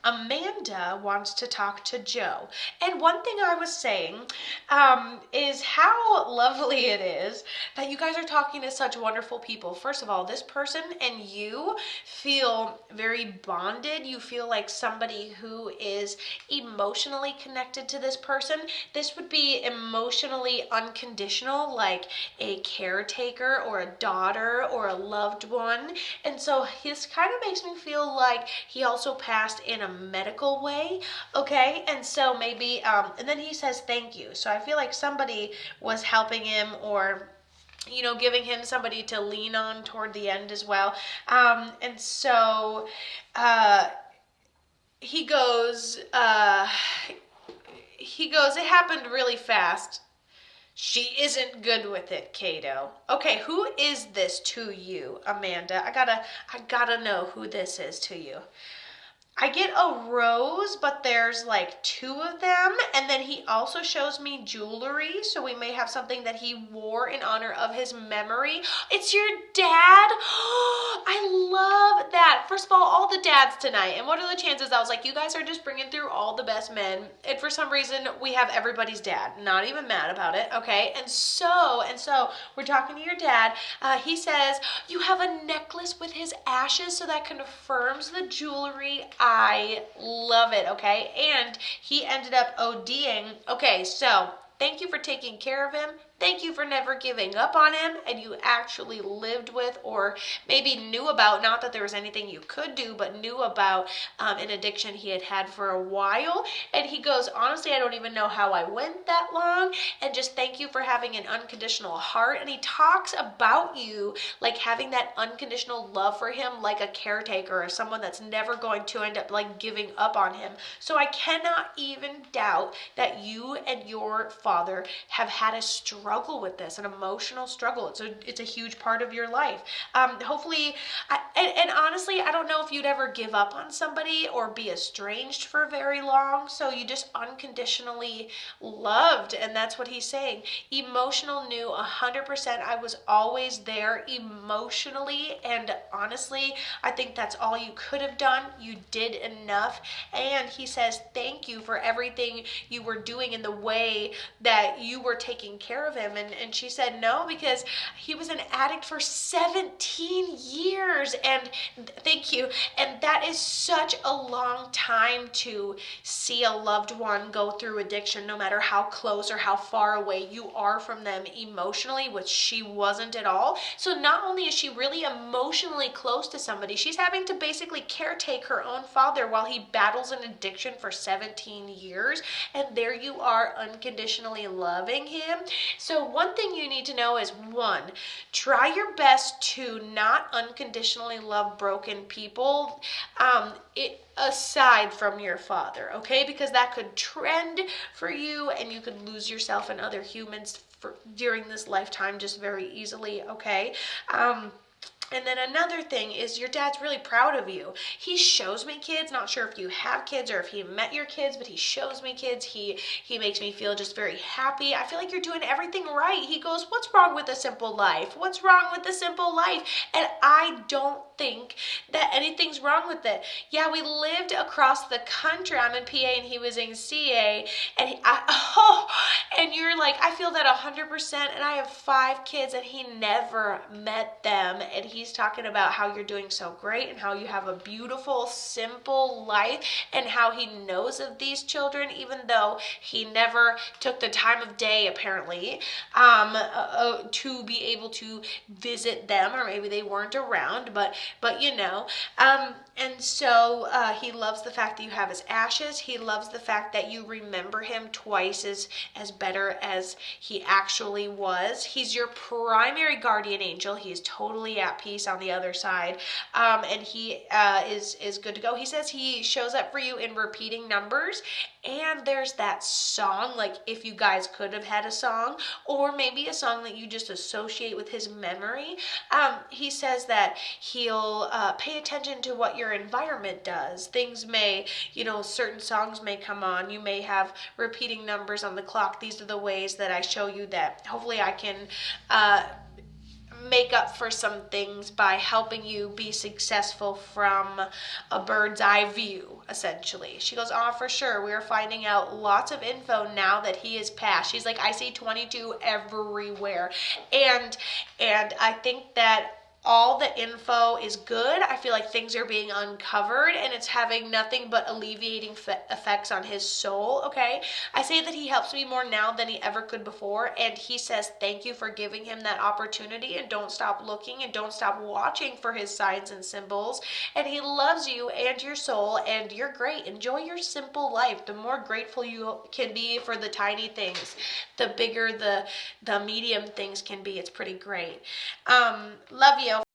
Amanda wants to talk to Joe. And one thing I was saying is how lovely it is that you guys are talking to such wonderful people. First of all, this person and you feel very bonded. You feel like somebody who is emotionally connected to this person. This would be emotionally unconditional, like a caretaker or a daughter or a loved one. And so this kind of makes me feel like he also passed in a medical way, okay? And so maybe, and then he says thank you. So I feel like somebody was helping him or giving him somebody to lean on toward the end as well. And so uh, he goes, it happened really fast. She isn't good with it, Kato. Okay, who is this to you, Amanda? I gotta know who this is to you. I get a rose, but there's like two of them. And then he also shows me jewelry. So we may have something that he wore in honor of his memory. It's your dad. I love that. First of all the dads tonight. And what are the chances? I was like, you guys are just bringing through all the best men. And for some reason, we have everybody's dad. Not even mad about it. Okay. And so we're talking to your dad. He says, you have a necklace with his ashes. So that confirms the jewelry. I love it, okay? And he ended up ODing. Okay, so thank you for taking care of him. Thank you for never giving up on him, and you actually lived with or maybe knew about, not that there was anything you could do, but knew about an addiction he had had for a while. And he goes, honestly, I don't even know how I went that long, and just thank you for having an unconditional heart. And he talks about you like having that unconditional love for him like a caretaker or someone that's never going to end up like giving up on him. So I cannot even doubt that you and your father have had a struggle with this, an emotional struggle. It's a huge part of your life. Hopefully, and honestly, I don't know if you'd ever give up on somebody or be estranged for very long. So you just unconditionally loved, and that's what he's saying. Emotional knew 100%. I was always there emotionally, and honestly, I think that's all you could have done. You did enough. And he says thank you for everything you were doing in the way that you were taking care of him. And she said no, because he was an addict for 17 years. And thank you. And that is such a long time to see a loved one go through addiction, no matter how close or how far away you are from them emotionally, which she wasn't at all. So not only is she really emotionally close to somebody, she's having to basically caretake her own father while he battles an addiction for 17 years. And there you are, unconditionally loving him. So one thing you need to know is, one, try your best to not unconditionally love broken people. Aside from your father, okay? Because that could trend for you and you could lose yourself and other humans during this lifetime just very easily, okay? And then another thing is your dad's really proud of you. He shows me kids, not sure if you have kids or if he met your kids, but he shows me kids. He makes me feel just very happy. I feel like you're doing everything right. He goes, what's wrong with a simple life? What's wrong with a simple life? And I don't think that anything's wrong with it. Yeah, we lived across the country. I'm in PA and he was in CA. And and you're like, I feel that 100%. And I have 5 kids and he never met them. And he's talking about how you're doing so great and how you have a beautiful, simple life and how he knows of these children, even though he never took the time of day, apparently, to be able to visit them, or maybe they weren't around, but and so he loves the fact that you have his ashes. He loves the fact that you remember him twice as better as he actually was. He's your primary guardian angel. He is totally at peace on the other side, and he is good to go. He says he shows up for you in repeating numbers, and there's that song, like if you guys could have had a song, or maybe a song that you just associate with his memory. He says that he'll pay attention to what your environment does. Things may, certain songs may come on. You may have repeating numbers on the clock. These are the ways that I show you that hopefully I can make up for some things by helping you be successful from a bird's eye view, essentially. She goes, oh, for sure. We are finding out lots of info now that he is passed. She's like, I see 22 everywhere. And I think that all the info is good. I feel like things are being uncovered and it's having nothing but alleviating effects on his soul, okay? I say that he helps me more now than he ever could before, and he says thank you for giving him that opportunity, and don't stop looking and don't stop watching for his signs and symbols, and he loves you and your soul, and you're great. Enjoy your simple life. The more grateful you can be for the tiny things, the bigger the medium things can be. It's pretty great. Love you.